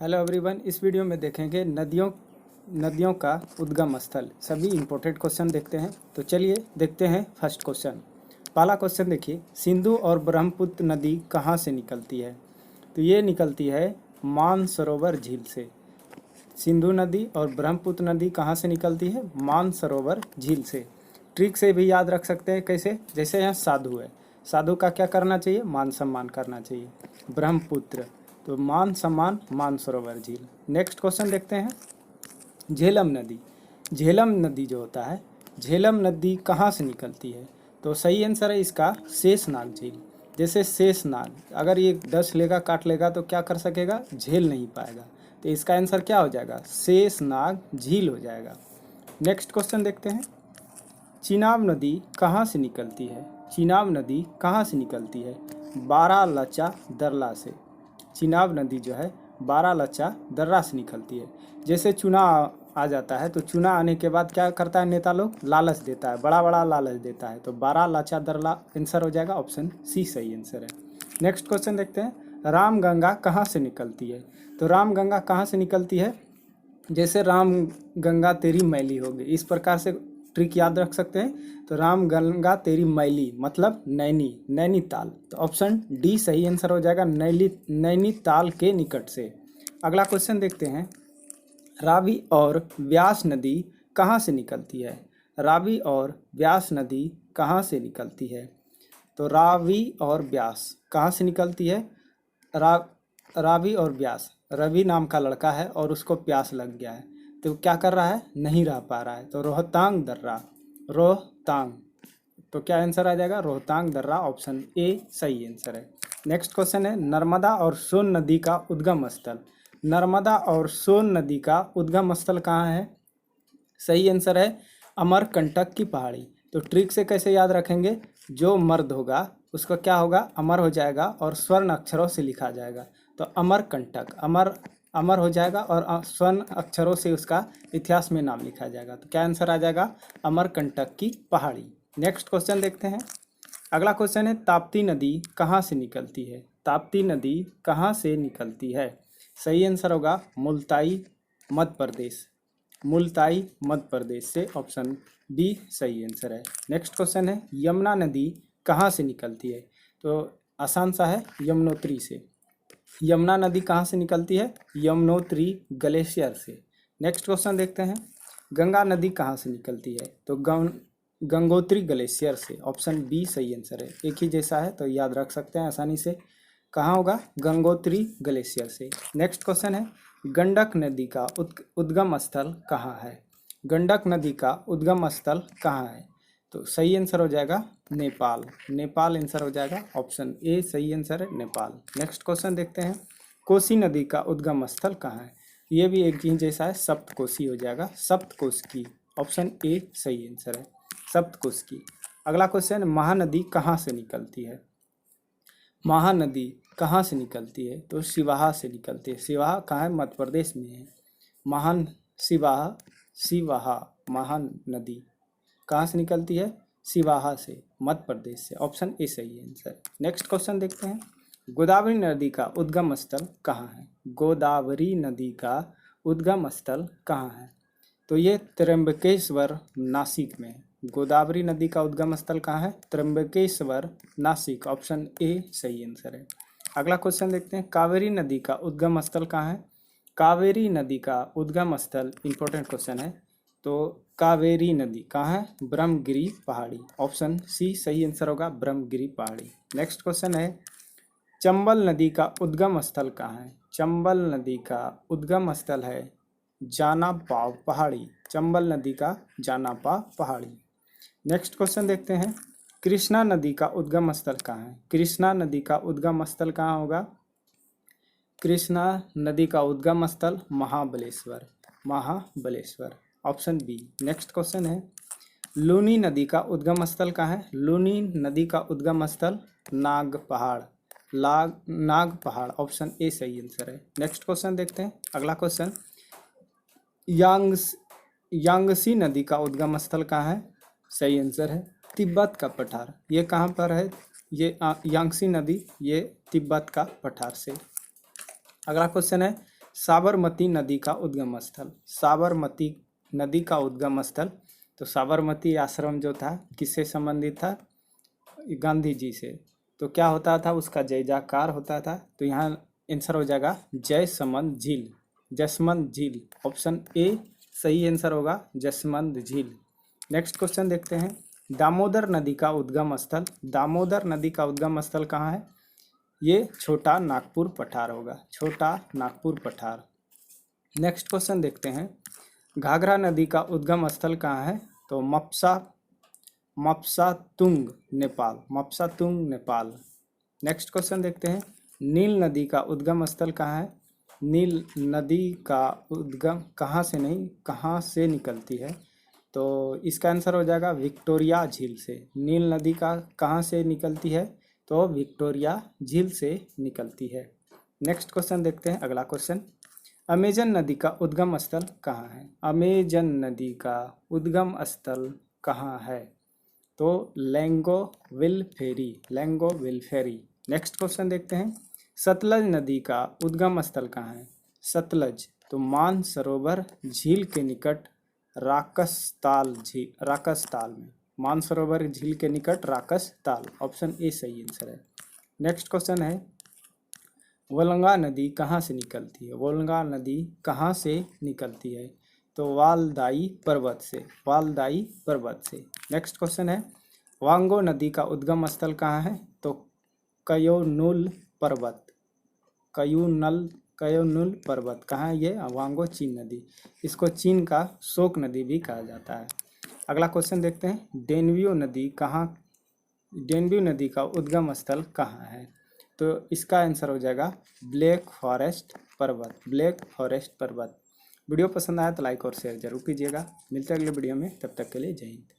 Hello everyone, इस video में देखेंगे नदियों का उद्गम स्थल। सभी इंपॉर्टेंट क्वेश्चन देखते हैं। तो चलिए देखते हैं फर्स्ट क्वेश्चन। पहला क्वेश्चन देखिए, सिंधु और ब्रह्मपुत्र नदी कहाँ से निकलती है? तो ये निकलती है मानसरोवर झील से। सिंधु नदी और ब्रह्मपुत्र नदी कहाँ से निकलती है? मानसरोवर झील से। ट्रिक से भी याद रख सकते हैं। कैसे? जैसे यहाँ साधु है, साधु का क्या करना चाहिए? मान सम्मान करना चाहिए। ब्रह्मपुत्र तो मान सम्मान मानसरोवर झील। नेक्स्ट क्वेश्चन देखते हैं, झेलम नदी। झेलम नदी जो होता है, झेलम नदी कहाँ से निकलती है? तो सही आंसर है इसका शेषनाग झील। जैसे शेषनाग, अगर ये 10 लेगा काट लेगा तो क्या कर सकेगा? झेल नहीं पाएगा। तो इसका आंसर क्या हो जाएगा? शेषनाग झील हो जाएगा। नेक्स्ट क्वेश्चन देखते हैं, चिनाब नदी कहाँ से निकलती है? चिनाब नदी कहाँ से निकलती है? बारालाचा दर्रा से। चिनाब नदी जो है बारालाचा दर्रा से निकलती है। जैसे चुनाव आ जाता है तो चुनाव आने के बाद क्या करता है नेता लोग? लालच देता है, बड़ा बड़ा लालच देता है। तो बारालाचा दर्रा आंसर हो जाएगा, ऑप्शन सी सही आंसर है। नेक्स्ट क्वेश्चन देखते हैं, रामगंगा कहाँ से निकलती है? तो रामगंगा कहाँ से निकलती है? जैसे राम गंगा तेरी मैली होगी, इस प्रकार से ट्रिक याद रख सकते हैं। तो राम गंगा तेरी मैली मतलब नैनीताल। तो ऑप्शन डी सही आंसर हो जाएगा, नैनीताल के निकट से। अगला क्वेश्चन देखते हैं, रावी और व्यास नदी कहाँ से निकलती है? रावी और व्यास नदी कहाँ से निकलती है? तो रावी और व्यास कहाँ से निकलती है? रावी और व्यास, रवि नाम का लड़का है और उसको प्यास लग गया है, तो क्या कर रहा है? नहीं रह पा रहा है। तो रोहतांग दर्रा, रोहतांग। तो क्या आंसर आ जाएगा? रोहतांग दर्रा, ऑप्शन ए सही आंसर है। नेक्स्ट क्वेश्चन है, नर्मदा और सोन नदी का उद्गम स्थल। नर्मदा और सोन नदी का उद्गम स्थल कहाँ है? सही आंसर है अमरकंटक की पहाड़ी। तो ट्रिक से कैसे याद रखेंगे? जो मर्द होगा उसका क्या होगा? अमर हो जाएगा और स्वर्ण अक्षरों से लिखा जाएगा। तो अमरकंटक, अमर हो जाएगा और स्वर्ण अक्षरों से उसका इतिहास में नाम लिखा जाएगा। तो क्या आंसर आ जाएगा? अमरकंटक की पहाड़ी। नेक्स्ट क्वेश्चन देखते हैं। अगला क्वेश्चन है, ताप्ती नदी कहाँ से निकलती है? ताप्ती नदी कहाँ से निकलती है? सही आंसर होगा मुल्ताई, मध्य प्रदेश। मुल्ताई मध्य प्रदेश से, ऑप्शन बी सही आंसर है। नेक्स्ट क्वेश्चन है, यमुना नदी कहाँ से निकलती है? तो आसान सा है, यमुनोत्री से। यमुना नदी कहाँ से निकलती है? यमुनोत्री ग्लेशियर से। नेक्स्ट क्वेश्चन देखते हैं, गंगा नदी कहाँ से निकलती है? तो गंगोत्री ग्लेशियर से, ऑप्शन बी सही आंसर है। एक ही जैसा है तो याद रख सकते हैं आसानी से। कहाँ होगा? गंगोत्री ग्लेशियर से। नेक्स्ट क्वेश्चन है, गंडक नदी का उद्गम स्थल कहाँ है? गंडक नदी का उद्गम स्थल कहाँ है? तो सही आंसर हो जाएगा नेपाल। नेपाल आंसर हो जाएगा, ऑप्शन ए सही आंसर है, नेपाल। नेक्स्ट क्वेश्चन देखते हैं, कोसी नदी का उद्गम स्थल कहाँ है? ये भी एक ही जैसा है, सप्तकोशी हो जाएगा, सप्तकोशी। ऑप्शन ए सही आंसर है, सप्तकोशी। अगला क्वेश्चन, महानदी कहाँ से निकलती है? महानदी कहाँ से निकलती है? तो सिवाहा से निकलती है। सिवाहा कहाँ है? मध्य प्रदेश में है। महान सिवाहा महानदी कहाँ से निकलती है? सिवाहा से, मध्य प्रदेश से। ऑप्शन ए सही आंसर। नेक्स्ट क्वेश्चन देखते हैं, गोदावरी नदी का उद्गम स्थल कहाँ है? गोदावरी नदी का उद्गम स्थल कहाँ है? तो ये त्र्यंबकेश्वर नासिक में है। गोदावरी नदी का उद्गम स्थल कहाँ है? त्र्यंबकेश्वर नासिक, ऑप्शन ए सही आंसर है। अगला क्वेश्चन देखते हैं, कावेरी नदी का उद्गम स्थल कहाँ है? कावेरी नदी का उद्गम स्थल, इंपॉर्टेंट क्वेश्चन है। तो कावेरी नदी कहाँ है? ब्रह्मगिरी पहाड़ी, ऑप्शन सी सही आंसर होगा, ब्रह्मगिरी पहाड़ी। नेक्स्ट क्वेश्चन है, चंबल नदी का उद्गम स्थल कहाँ है? चंबल नदी का उद्गम स्थल है जानापाव पहाड़ी। चंबल नदी का जानापाव पहाड़ी। नेक्स्ट क्वेश्चन देखते हैं, कृष्णा नदी का उद्गम स्थल कहाँ है? कृष्णा नदी का उद्गम स्थल कहाँ होगा? कृष्णा नदी का उद्गम स्थल Mahabaleshwar, Mahabaleshwar, option B. Next question है, लूनी नदी का उद्गम स्थल कहाँ है? लूनी नदी का उद्गम स्थल नाग पहाड़, ऑप्शन ए सही आंसर है। नेक्स्ट क्वेश्चन देखते हैं। अगला क्वेश्चन, यांगसी नदी का उद्गम स्थल कहाँ है? सही आंसर है तिब्बत का पठार। ये कहाँ पर है? ये यांगसी नदी, ये तिब्बत का पठार से। अगला क्वेश्चन है, साबरमती नदी का उद्गम स्थल, साबरमती नदी का उद्गम स्थल। तो साबरमती आश्रम जो था किससे संबंधित था? गांधी जी से। तो क्या होता था? उसका जय जयकार होता था। तो यहाँ आंसर हो जाएगा जयसमंद झील, जसमंद झील। ऑप्शन ए सही आंसर होगा, जसमंद झील। नेक्स्ट क्वेश्चन देखते हैं। दामोदर नदी का उद्गम स्थल, दामोदर नदी का उद्गम स्थल कहाँ है? ये छोटा नागपुर पठार होगा, छोटा नागपुर पठार। नेक्स्ट क्वेश्चन देखते हैं। घाघरा नदी का उद्गम स्थल कहाँ है? तो मप्सातुंग नेपाल, मप्सातुंग नेपाल। नेक्स्ट क्वेश्चन देखते हैं। नील नदी का उद्गम स्थल कहाँ है? नील नदी का उद्गम कहाँ से नहीं, कहाँ से निकलती है? तो इसका आंसर हो जाएगा विक्टोरिया झील से। नील नदी का कहाँ से निकलती है? तो विक्टोरिया झील से निकलती है। नेक्स्ट क्वेश्चन देखते हैं, अगला क्वेश्चन। अमेजन नदी का उद्गम स्थल कहाँ है? अमेजन नदी का उद्गम स्थल कहाँ है? तो लैंगोविल फेरी, लैंगोविल फेरी। नेक्स्ट क्वेश्चन देखते हैं। सतलज नदी का उद्गम स्थल कहाँ है? सतलज, तो मानसरोवर झील के निकट राकसताल झील, राकसताल में, मानसरोवर झील के निकट राकसताल। ऑप्शन ए सही आंसर है। नेक्स्ट क्वेश्चन है। वोलंगा नदी कहाँ से निकलती है? वोलंगा नदी कहाँ से निकलती है? तो वालदाई पर्वत से, वालदाई पर्वत से। नेक्स्ट क्वेश्चन है। वांगो नदी का उद्गम स्थल कहाँ है? तो कयोनुल पर्वत, कयोनुल पर्वत कहाँ है? ये वांगो चीन नदी, इसको चीन का शोक नदी भी कहा जाता है। अगला क्वेश्चन देखते हैं। डेनव्यू नदी कहाँ, डेनव्यू नदी का उद्गम स्थल कहाँ है? तो इसका आंसर हो जाएगा ब्लैक फॉरेस्ट पर्वत, ब्लैक फॉरेस्ट पर्वत। वीडियो पसंद आया तो लाइक और शेयर जरूर कीजिएगा। मिलते हैं अगले वीडियो में, तब तक के लिए जय हिंद।